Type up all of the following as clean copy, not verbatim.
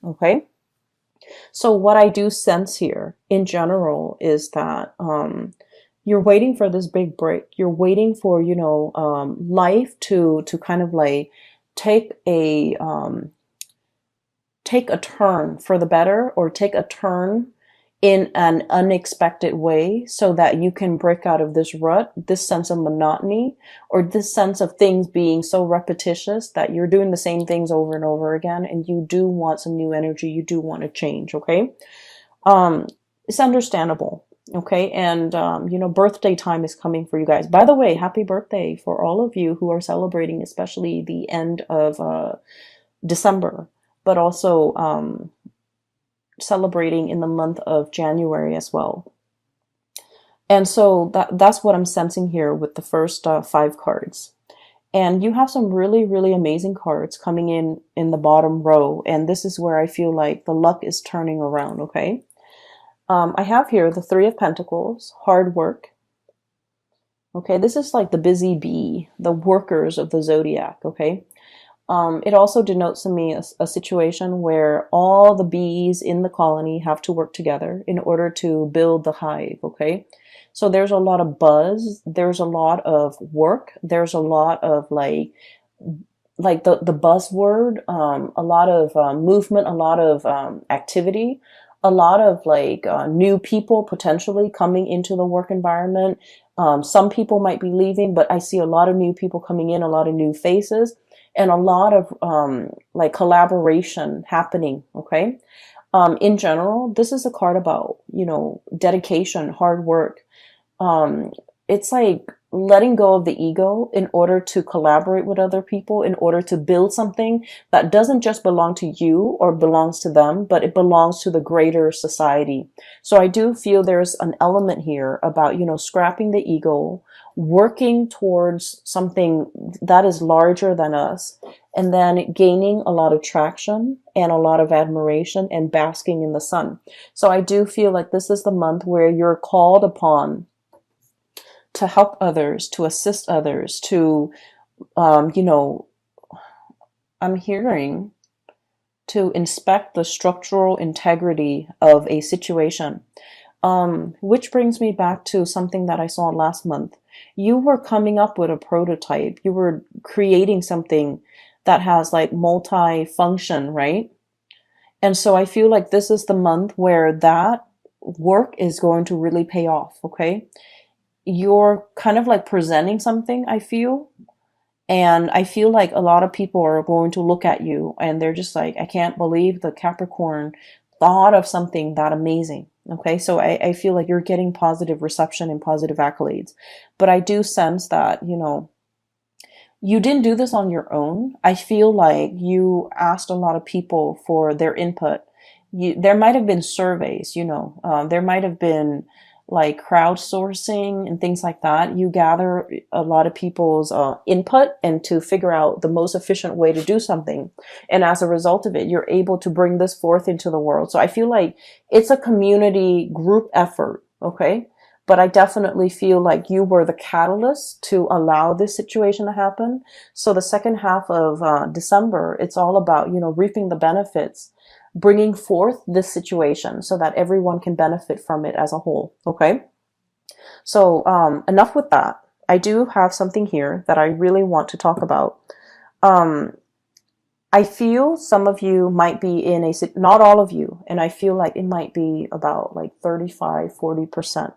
Okay. So what I do sense here in general is that you're waiting for this big break. You're waiting for, life to kind of like take take a turn for the better, or take a turn in an unexpected way, so that you can break out of this rut, this sense of monotony, or this sense of things being so repetitious that you're doing the same things over and over again, and you do want some new energy, you do want to change. Okay. um it's understandable. Okay. And birthday time is coming for you guys. By the way, happy birthday for all of you who are celebrating, especially the end of December, but also celebrating in the month of January as well. And so that's what I'm sensing here with the first five cards. And you have some really, really amazing cards coming in the bottom row. And this is where I feel like the luck is turning around. Okay. I have here the Three of Pentacles, hard work. Okay. This is like the busy bee, the workers of the zodiac. Okay. It also denotes to me a situation where all the bees in the colony have to work together in order to build the hive. Okay. So there's a lot of buzz. There's a lot of work. There's a lot of like the buzzword, a lot of movement, a lot of activity, a lot of new people potentially coming into the work environment. Some people might be leaving, but I see a lot of new people coming in, a lot of new faces, and a lot of collaboration happening. Okay. In general, this is a card about, dedication, hard work. um, it's like letting go of the ego in order to collaborate with other people, in order to build something that doesn't just belong to you or belongs to them, but it belongs to the greater society. So I do feel there's an element here about, scrapping the ego, working towards something that is larger than us, and then gaining a lot of traction and a lot of admiration and basking in the sun. So I do feel like this is the month where you're called upon to help others, to assist others, to, um, you know, I'm hearing to inspect the structural integrity of a situation. Which brings me back to something that I saw last month. You were coming up with a prototype. You were creating something that has like multi-function, right? And so I feel like this is the month where that work is going to really pay off. Okay. You're kind of like presenting something, I feel. And I feel like a lot of people are going to look at you and they're just like, I can't believe the Capricorn thought of something that amazing. Okay. So I feel like you're getting positive reception and positive accolades. But I do sense that, you didn't do this on your own. I feel like you asked a lot of people for their input. There might have been surveys, there might have been like crowdsourcing and things like that. You gather a lot of people's input and to figure out the most efficient way to do something. And as a result of it, you're able to bring this forth into the world. So I feel like it's a community group effort. Okay. But I definitely feel like you were the catalyst to allow this situation to happen. So the second half of December, it's all about, reaping the benefits, bringing forth this situation so that everyone can benefit from it as a whole. Okay. So enough with that. I do have something here that I really want to talk about. I feel some of you might be in not all of you, and I feel like it might be about like 35-40%.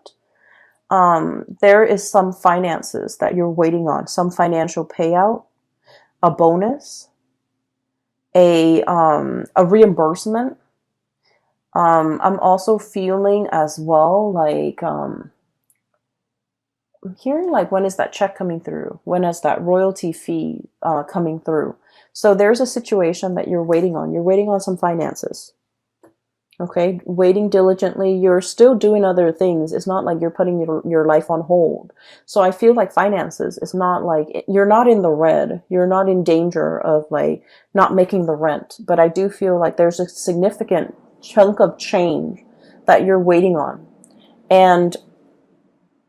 There is some finances that you're waiting on, some financial payout, a bonus, a reimbursement. I'm also feeling as well like I'm hearing like, when is that check coming through? When is that royalty fee coming through? So there's a situation that you're waiting on. You're waiting on some finances. Okay, waiting diligently. You're still doing other things. It's not like you're putting your life on hold. So I feel like finances is not like, you're not in the red. You're not in danger of like not making the rent. But I do feel like there's a significant chunk of change that you're waiting on. And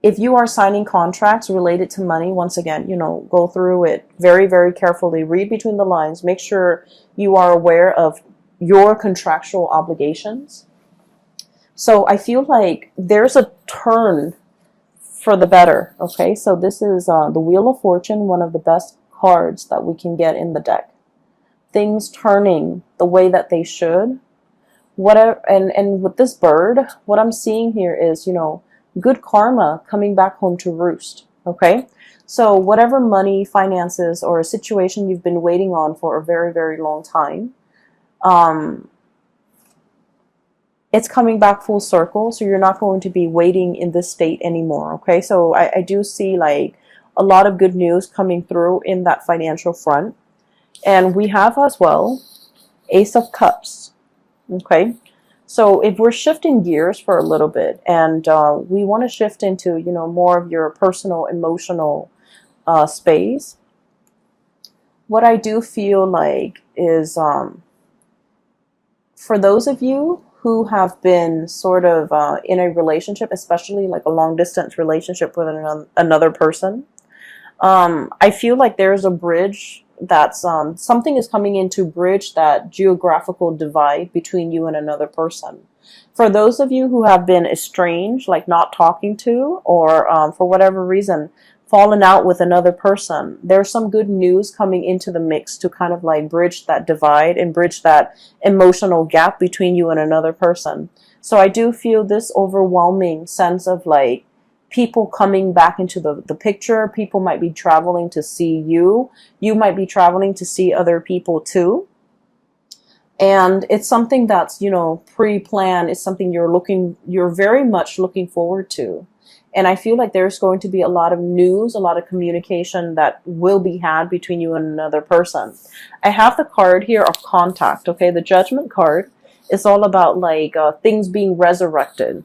if you are signing contracts related to money, once again, go through it very, very carefully. Read between the lines. Make sure you are aware of your contractual obligations. So I feel like there's a turn for the better. Okay, so this is the Wheel of Fortune, one of the best cards that we can get in the deck. Things turning the way that they should. Whatever, and with this bird, what I'm seeing here is, you know, good karma coming back home to roost. Okay, so whatever money, finances, or a situation you've been waiting on for a very, very long time, it's coming back full circle. So you're not going to be waiting in this state anymore. Okay, so I do see like a lot of good news coming through in that financial front. And we have as well Ace of Cups. Okay, so if we're shifting gears for a little bit, and we want to shift into, you know, more of your personal, emotional space, what I do feel like is for those of you who have been sort of in a relationship, especially like a long distance relationship with another person, I feel like there's a bridge that's something is coming in to bridge that geographical divide between you and another person. For those of you who have been estranged, like not talking to, or for whatever reason, fallen out with another person, there's some good news coming into the mix to kind of like bridge that divide and bridge that emotional gap between you and another person. So I do feel this overwhelming sense of like people coming back into the picture. People might be traveling to see you. You might be traveling to see other people too. And it's something that's, you know, pre-planned. It's something you're very much looking forward to. And I feel like there's going to be a lot of news, a lot of communication that will be had between you and another person. I have the card here of contact. Okay, the Judgment card is all about like things being resurrected,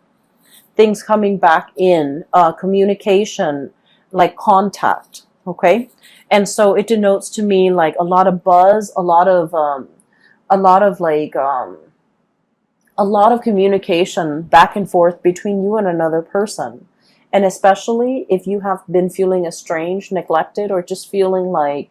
things coming back in, communication, like contact. Okay, and so it denotes to me like a lot of buzz, a lot of communication back and forth between you and another person. And especially if you have been feeling estranged, neglected, or just feeling like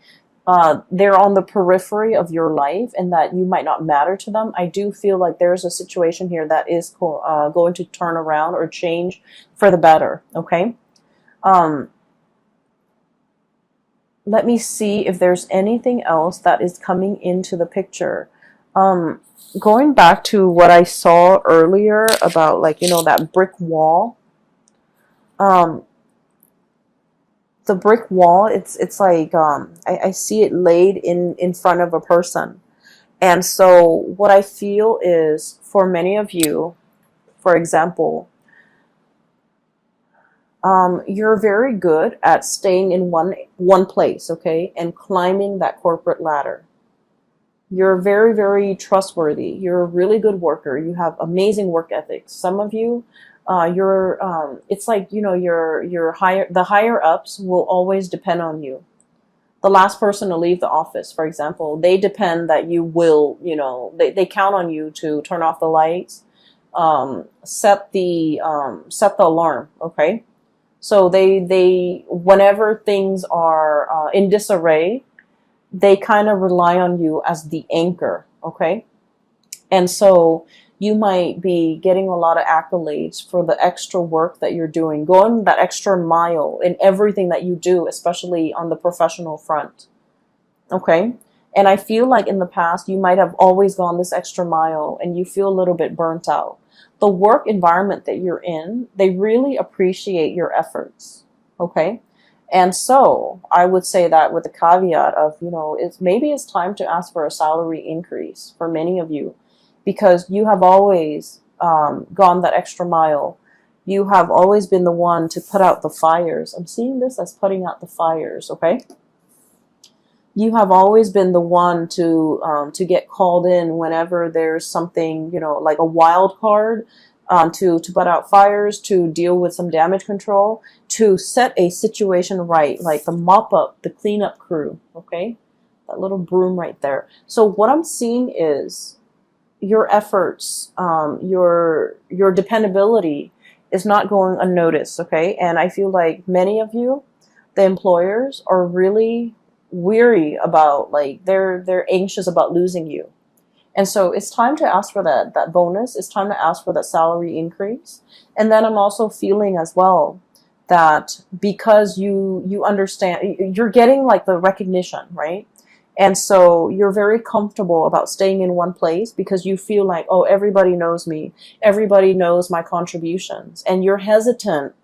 they're on the periphery of your life and that you might not matter to them, I do feel like there's a situation here that is going to turn around or change for the better. Okay. Let me see if there's anything else that is coming into the picture. Going back to what I saw earlier about, like, you know, that brick wall. The brick wall, it's like I see it laid in front of a person. And so what I feel is, for many of you, for example, you're very good at staying in one place, okay, and climbing that corporate ladder. You're very, very trustworthy. You're a really good worker. You have amazing work ethics. Some of you, it's like, you know, the higher ups will always depend on you. The last person to leave the office, for example, they depend that you will, you know, they count on you to turn off the lights, set the alarm. Okay. So they whenever things are in disarray, they kind of rely on you as the anchor. Okay. And so you might be getting a lot of accolades for the extra work that you're doing, going that extra mile in everything that you do, especially on the professional front. Okay. And I feel like in the past, you might have always gone this extra mile and you feel a little bit burnt out. The work environment that you're in, they really appreciate your efforts. Okay. And so I would say that with the caveat of, you know, maybe it's time to ask for a salary increase for many of you, because you have always gone that extra mile. You have always been the one to put out the fires. I'm seeing this as putting out the fires, okay? You have always been the one to get called in whenever there's something, you know, like a wild card, to put out fires, to deal with some damage control, to set a situation right, like the mop up, the cleanup crew, okay? That little broom right there. So what I'm seeing is your efforts, your dependability is not going unnoticed, okay? And I feel like many of you, the employers, are really weary about, like, they're anxious about losing you. And so it's time to ask for that bonus. It's time to ask for that salary increase. And then I'm also feeling as well that because you understand, you're getting like the recognition, right? And so you're very comfortable about staying in one place because you feel like, oh, everybody knows me. Everybody knows my contributions. And you're hesitant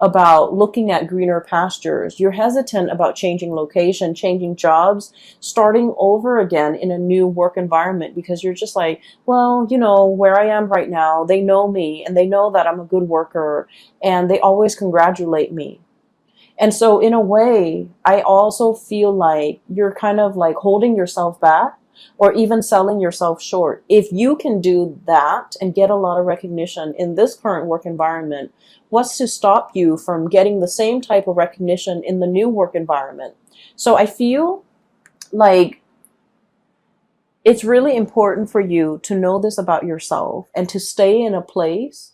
about looking at greener pastures. You're hesitant about changing location, changing jobs, starting over again in a new work environment because you're just like, well, you know, where I am right now, they know me and they know that I'm a good worker and they always congratulate me. And so in a way, I also feel like you're kind of like holding yourself back or even selling yourself short. If you can do that and get a lot of recognition in this current work environment, what's to stop you from getting the same type of recognition in the new work environment? So I feel like it's really important for you to know this about yourself and to stay in a place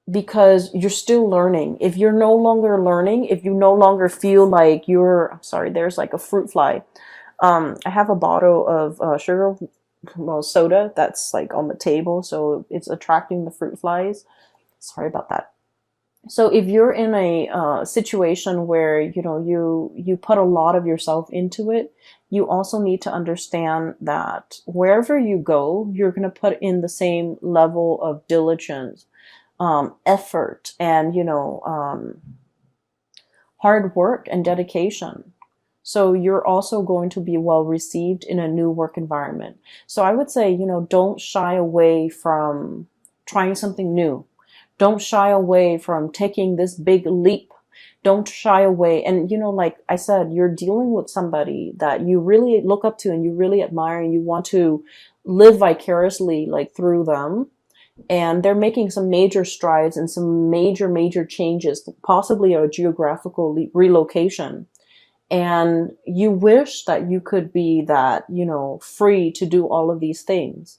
because you're still learning. If you're no longer learning, if you no longer feel like I'm sorry, there's like a fruit fly. I have a bottle of sugar, well, soda that's like on the table, so it's attracting the fruit flies. Sorry about that. So if you're in a situation where you put a lot of yourself into it, you also need to understand that wherever you go, you're going to put in the same level of diligence, effort, and hard work and dedication. So you're also going to be well received in a new work environment. So I would say, don't shy away from trying something new. Don't shy away from taking this big leap. Don't shy away. And, like I said, you're dealing with somebody that you really look up to and you really admire and you want to live vicariously like through them. And they're making some major strides and some major, major changes, possibly a geographical relocation. And you wish that you could be that, free to do all of these things.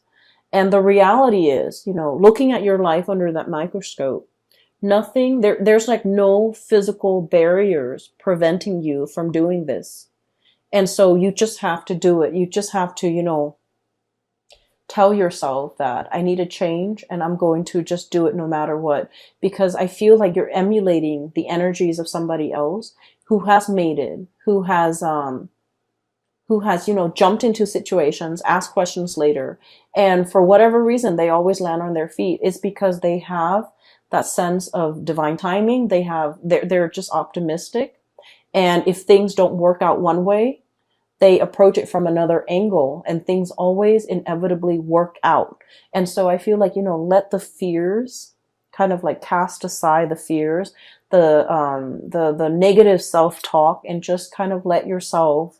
And the reality is, looking at your life under that microscope, there's like no physical barriers preventing you from doing this. And so you just have to do it. You just have to, tell yourself that I need a change and I'm going to just do it no matter what. Because I feel like you're emulating the energies of somebody else who has made it, who has, jumped into situations, asked questions later. And for whatever reason, they always land on their feet. It's because they have that sense of divine timing. They're just optimistic. And if things don't work out one way, they approach it from another angle and things always inevitably work out. And so I feel like, let the fears kind of like cast aside the fears, the negative self-talk, and just kind of let yourself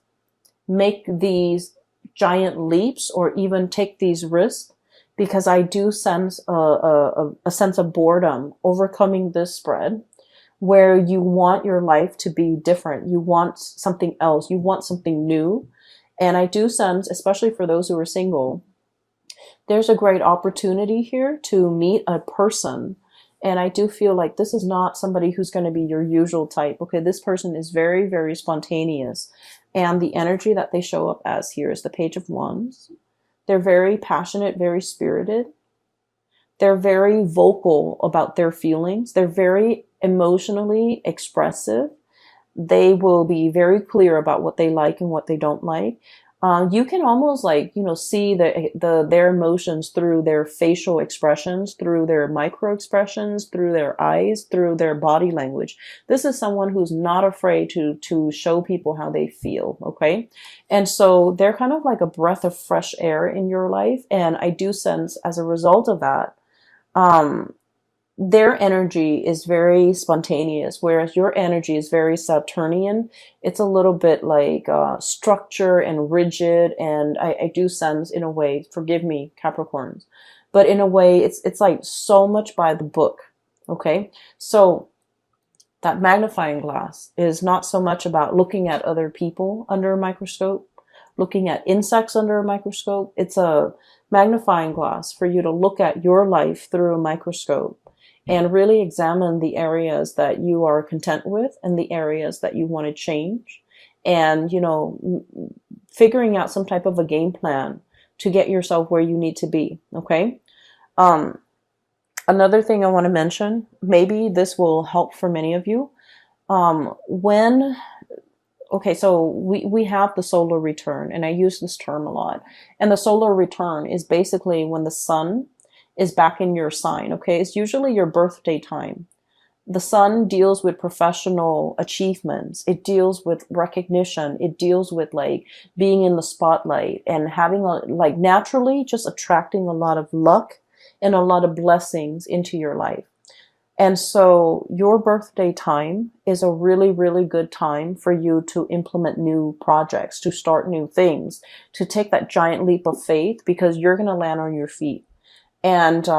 make these giant leaps or even take these risks, because I do sense a sense of boredom overcoming this spread where you want your life to be different. You want something else. You want something new. And I do sense, especially for those who are single, there's a great opportunity here to meet a person. And I do feel like this is not somebody who's going to be your usual type. Okay, this person is very, very spontaneous. And the energy that they show up as here is the Page of Wands. They're very passionate, very spirited. They're very vocal about their feelings. They're very emotionally expressive. They will be very clear about what they like and what they don't like. You can almost see their emotions through their facial expressions, through their micro expressions, through their eyes, through their body language. This is someone who's not afraid to show people how they feel. Okay. And so they're kind of like a breath of fresh air in your life. And I do sense as a result of that, their energy is very spontaneous, whereas your energy is very Saturnian. It's a little bit like structure and rigid, and I do sense, in a way, forgive me, Capricorns, but in a way, it's like so much by the book. Okay, so that magnifying glass is not so much about looking at other people under a microscope, looking at insects under a microscope. It's a magnifying glass for you to look at your life through a microscope and really examine the areas that you are content with and the areas that you want to change. And, figuring out some type of a game plan to get yourself where you need to be. Okay. Um, Another thing I want to mention, maybe this will help for many of you. When Okay, so we have the solar return, and I use this term a lot. And the solar return is basically when the sun is back in your sign. Okay, it's usually your birthday time. The sun deals with professional achievements. It deals with recognition. It deals with like being in the spotlight and having like naturally just attracting a lot of luck and a lot of blessings into your life. And so your birthday time is a really, really good time for you to implement new projects, to start new things, to take that giant leap of faith, because you're going to land on your feet. And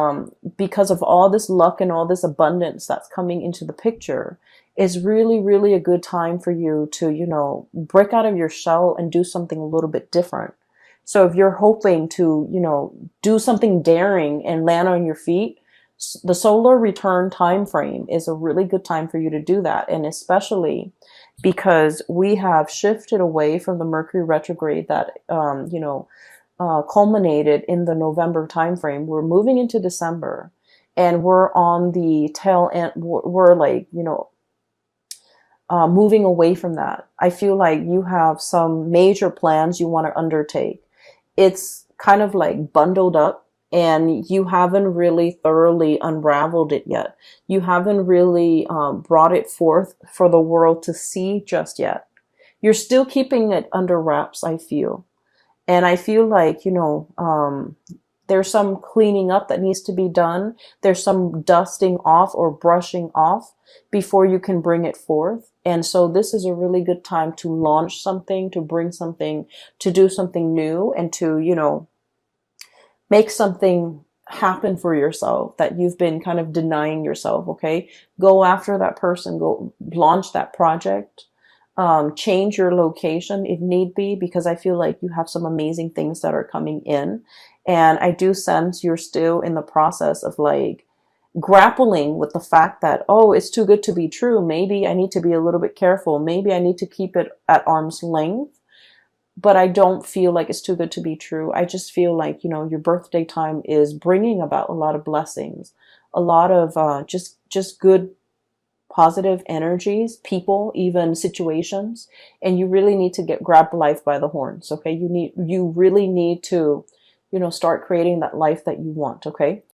because of all this luck and all this abundance that's coming into the picture, is really, really a good time for you to, break out of your shell and do something a little bit different. So if you're hoping to, do something daring and land on your feet, the solar return time frame is a really good time for you to do that. And especially because we have shifted away from the Mercury retrograde that, culminated in the November timeframe. We're moving into December, and we're on the tail end. We're like, moving away from that. I feel like you have some major plans you want to undertake. It's kind of like bundled up, and you haven't really thoroughly unraveled it yet. You haven't really brought it forth for the world to see just yet. You're still keeping it under wraps, I feel. And I feel like, there's some cleaning up that needs to be done. There's some dusting off or brushing off before you can bring it forth. And so this is a really good time to launch something, to bring something, to do something new, and to, make something happen for yourself that you've been kind of denying yourself. Okay. Go after that person, go launch that project. Change your location if need be, because I feel like you have some amazing things that are coming in. And I do sense you're still in the process of like grappling with the fact that, oh, it's too good to be true. Maybe I need to be a little bit careful. Maybe I need to keep it at arm's length. But I don't feel like it's too good to be true. I just feel like, your birthday time is bringing about a lot of blessings, a lot of just good positive energies, people, even situations, and you really need to grab life by the horns. Okay, you really need to, start creating that life that you want. Okay,